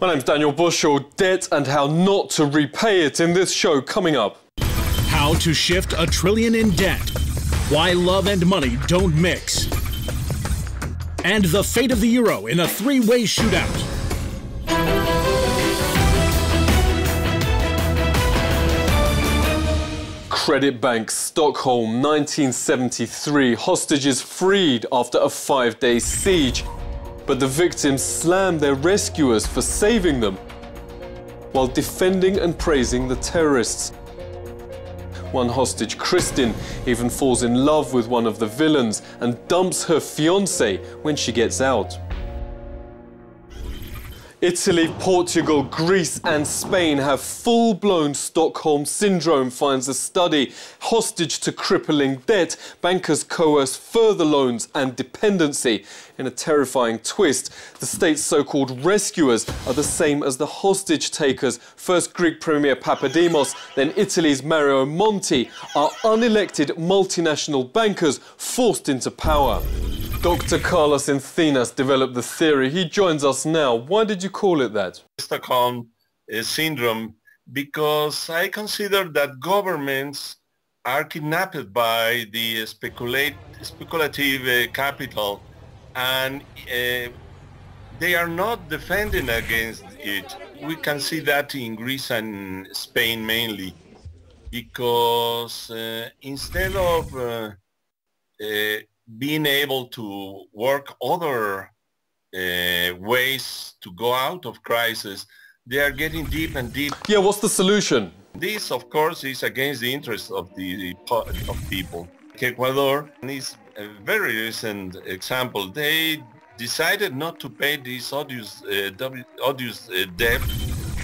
My name's Daniel Bushell. Debt and how not to repay it in this show coming up. How to shift $1 trillion in debt. Why love and money don't mix. And the fate of the euro in a three-way shootout. Credit Bank, Stockholm, 1973. Hostages freed after a 5-day siege. But the victims slammed their rescuers for saving them, while defending and praising the terrorists. One hostage, Kristin, even falls in love with one of the villains and dumps her fiancé when she gets out. Italy, Portugal, Greece and Spain have full-blown Stockholm Syndrome, finds a study. Hostage to crippling debt, bankers coerce further loans and dependency. In a terrifying twist, the state's so-called rescuers are the same as the hostage takers. First Greek Premier Papademos, then Italy's Mario Monti, are unelected multinational bankers forced into power. Dr. Carlos Encinas developed the theory. He joins us now. Why did you call it that? Stockholm Syndrome, because I consider that governments are kidnapped by the speculative capital, and they are not defending against it. We can see that in Greece and Spain mainly, because instead of being able to work other ways to go out of crisis, they are getting deep and deep. Yeah, what's the solution? This, of course, is against the interests of the people. Ecuador is a very recent example. They decided not to pay this odious debt.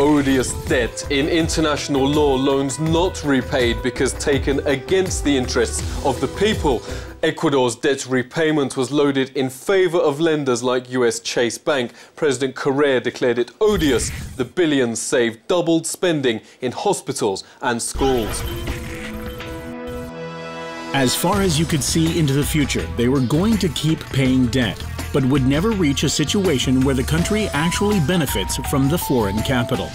Odious debt. In international law, loans not repaid because taken against the interests of the people. Ecuador's debt repayment was loaded in favor of lenders like US Chase Bank. President Correa declared it odious. The billions saved doubled spending in hospitals and schools. As far as you could see into the future, they were going to keep paying debt, but would never reach a situation where the country actually benefits from the foreign capital.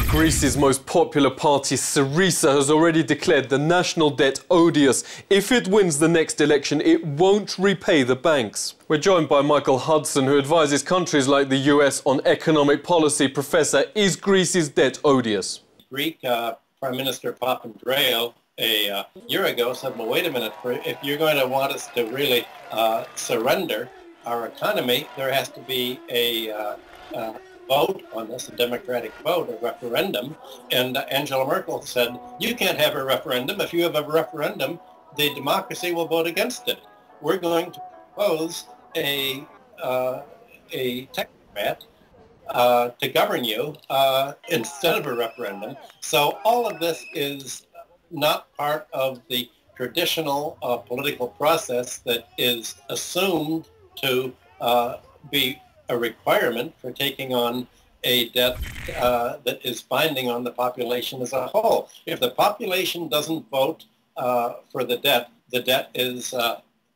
Greece's most popular party, Syriza, has already declared the national debt odious. If it wins the next election, it won't repay the banks. We're joined by Michael Hudson, who advises countries like the US on economic policy. Professor, is Greece's debt odious? Greek Prime Minister Papandreou a year ago said, well, wait a minute, if you're going to want us to really surrender our economy, there has to be a vote on this, a democratic vote, a referendum. And Angela Merkel said, you can't have a referendum. If you have a referendum, the democracy will vote against it. We're going to propose a technocrat to govern you instead of a referendum. So all of this is not part of the traditional political process that is assumed to be a requirement for taking on a debt that is binding on the population as a whole. If the population doesn't vote for the debt is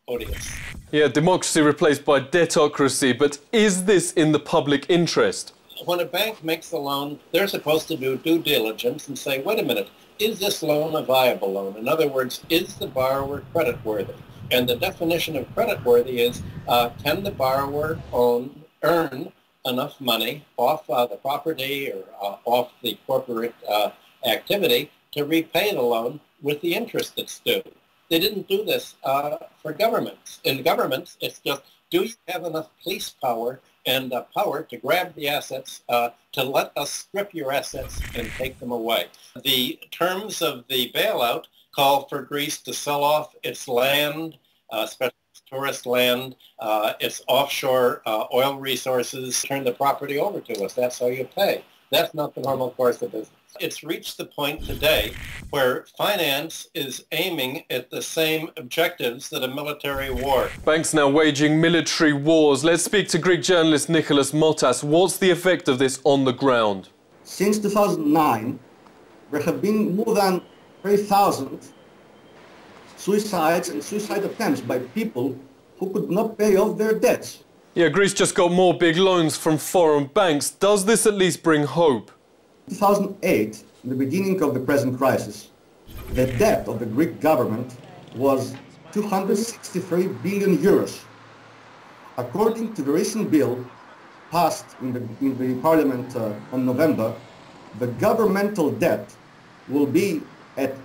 odious. Yeah, democracy replaced by debtocracy, but is this in the public interest? When a bank makes a loan, they're supposed to do due diligence and say, wait a minute, is this loan a viable loan? In other words, is the borrower creditworthy? And the definition of creditworthy is, can the borrower earn enough money off the property or off the corporate activity to repay the loan with the interest that's due? They didn't do this for governments. In governments, it's just, do you have enough police power and power to grab the assets, to let us strip your assets and take them away? The terms of the bailout call for Greece to sell off its land, especially tourist land, its offshore oil resources, turn the property over to us. That's how you pay. That's not the normal course of business. It's reached the point today where finance is aiming at the same objectives that a military war. Banks now waging military wars. Let's speak to Greek journalist Nicholas Motas. What's the effect of this on the ground? Since 2009, there have been more than 3,000 suicides and suicide attempts by people who could not pay off their debts. Yeah, Greece just got more big loans from foreign banks. Does this at least bring hope? In 2008, in the beginning of the present crisis, the debt of the Greek government was 263 billion euros. According to the recent bill passed in the parliament on November, the governmental debt will be at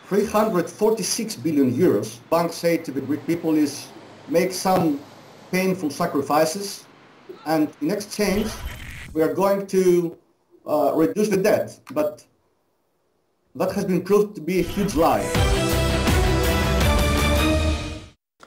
346 billion euros. Banks say to the Greek people is make some painful sacrifices, and in exchange we are going to reduce the debt. But that has been proved to be a huge lie.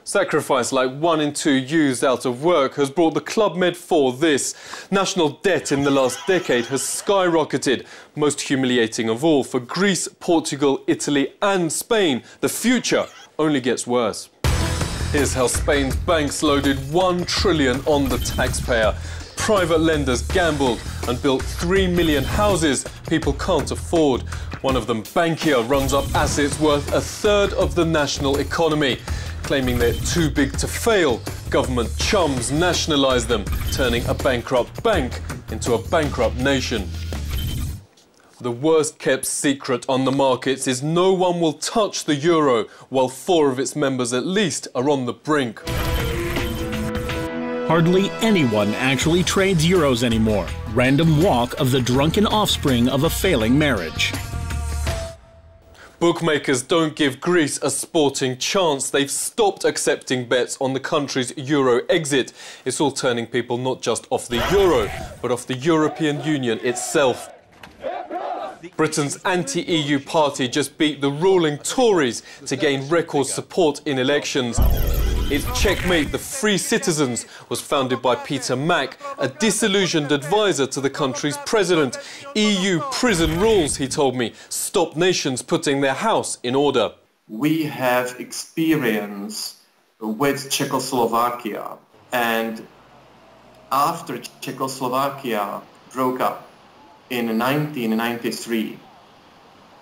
Sacrifice like 1 in 2 youths out of work has brought the Club Med for this. National debt in the last decade has skyrocketed. Most humiliating of all, for Greece, Portugal, Italy and Spain, the future only gets worse. Here's how Spain's banks loaded 1 trillion on the taxpayer. Private lenders gambled and built 3 million houses people can't afford. One of them, Bankia, runs up assets worth a third of the national economy. Claiming they're too big to fail, government chums nationalise them, turning a bankrupt bank into a bankrupt nation. The worst kept secret on the markets is no one will touch the euro, while 4 of its members at least are on the brink. Hardly anyone actually trades euros anymore. Random walk of the drunken offspring of a failing marriage. Bookmakers don't give Greece a sporting chance. They've stopped accepting bets on the country's euro exit. It's all turning people not just off the euro, but off the European Union itself. Britain's anti-EU party just beat the ruling Tories to gain record support in elections. Its Checkmate the Free Citizens was founded by Peter Mack, a disillusioned advisor to the country's president. EU prison rules, he told me, stop nations putting their house in order. We have experience with Czechoslovakia, and after Czechoslovakia broke up in 1993,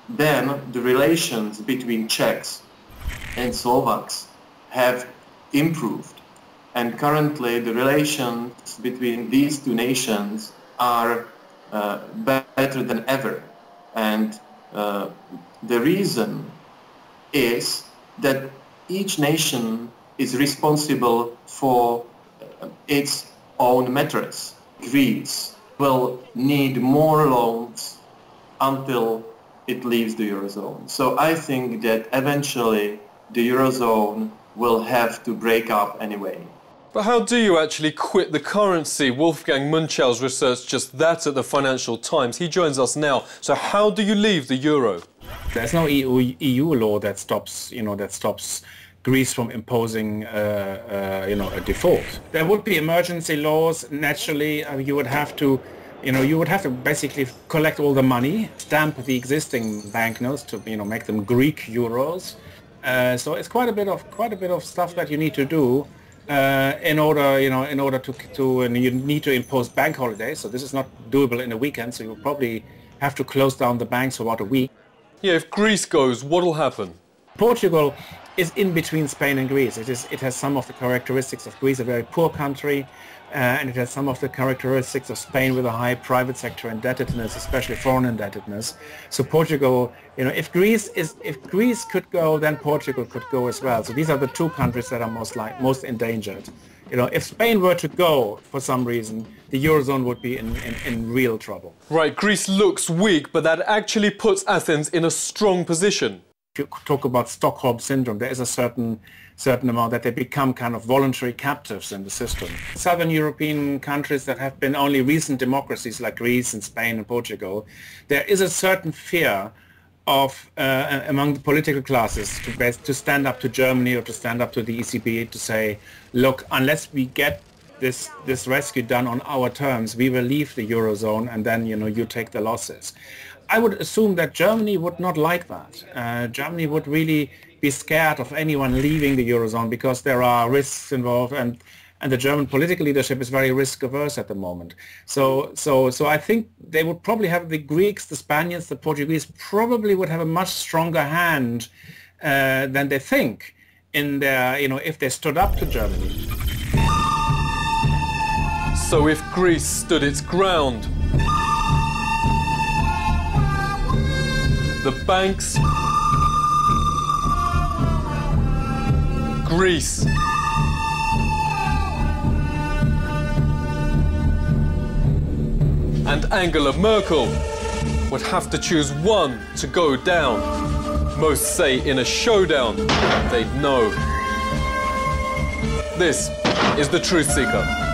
then the relations between Czechs and Slovaks have improved, and currently the relations between these 2 nations are better than ever. And the reason is that each nation is responsible for its own matters. Greece will need more loans until it leaves the Eurozone. So I think that eventually the Eurozone will have to break up anyway. But how do you actually quit the currency? Wolfgang Munchau's researched just that at the Financial Times. He joins us now. So how do you leave the euro? There's no EU law that stops, Greece from imposing, a default. There would be emergency laws. Naturally, you would have to, basically collect all the money, stamp the existing banknotes to, make them Greek euros. So it's quite a bit of stuff that you need to do in order to and you need to impose bank holidays. So this is not doable in a weekend. So you'll probably have to close down the banks for about a week. Yeah, if Greece goes, what'll happen? Portugal is in between Spain and Greece. It has some of the characteristics of Greece, a very poor country, and it has some of the characteristics of Spain with a high private sector indebtedness, especially foreign indebtedness. So Portugal, if Greece could go, then Portugal could go as well. So these are the 2 countries that are most endangered. If Spain were to go for some reason, the Eurozone would be in real trouble. Right, Greece looks weak, but that actually puts Athens in a strong position. If you talk about Stockholm syndrome, there is a certain amount that they become kind of voluntary captives in the system. Southern European countries that have been only recent democracies like Greece and Spain and Portugal, there is a certain fear of among the political classes to stand up to Germany or to stand up to the ECB to say, look, unless we get this rescue done on our terms, we will leave the Eurozone and then you take the losses. I would assume that Germany would not like that. Germany would really be scared of anyone leaving the Eurozone because there are risks involved, and the German political leadership is very risk averse at the moment. So I think they would probably have the Greeks, the Spaniards, the Portuguese probably would have a much stronger hand than they think in their, if they stood up to Germany. So if Greece stood its ground, the banks, Greece, and Angela Merkel would have to choose one to go down. Most say in a showdown, they'd know. This is the Truthseeker.